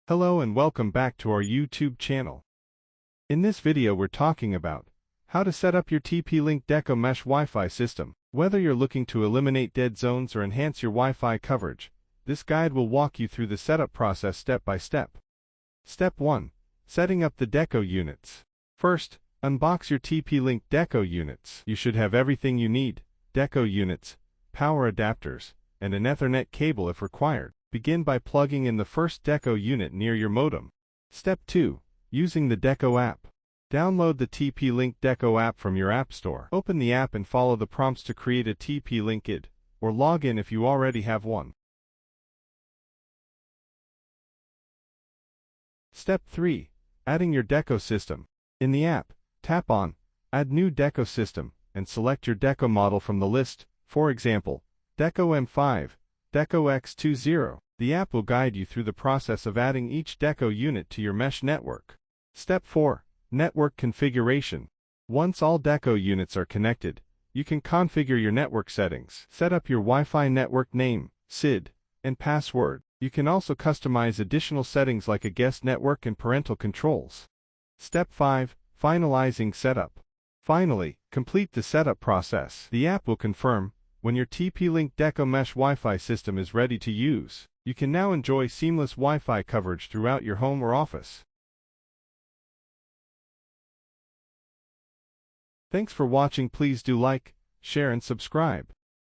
Hello and welcome back to our YouTube channel. In this video we're talking about how to set up your TP-Link Deco Mesh Wi-Fi system. Whether you're looking to eliminate dead zones or enhance your Wi-Fi coverage, this guide will walk you through the setup process step by step. Step 1. Setting up the Deco Units. First, unbox your TP-Link Deco Units. You should have everything you need: Deco Units, power adapters, and an Ethernet cable if required. Begin by plugging in the first Deco unit near your modem. Step 2. Using the Deco app. Download the TP-Link Deco app from your app store. Open the app and follow the prompts to create a TP-Link ID, or log in if you already have one. Step 3. Adding your Deco system. In the app, tap on Add New Deco System and select your Deco model from the list, for example, Deco M5, Deco X20. The app will guide you through the process of adding each Deco unit to your mesh network. Step 4. Network configuration. Once all Deco units are connected, you can configure your network settings. Set up your Wi-Fi network name, SSID, and password. You can also customize additional settings like a guest network and parental controls. Step 5. Finalizing setup. Finally, complete the setup process. The app will confirm when your TP-Link Deco Mesh Wi-Fi system is ready to use. You can now enjoy seamless Wi-Fi coverage throughout your home or office. Thanks for watching. Please do like, share and subscribe.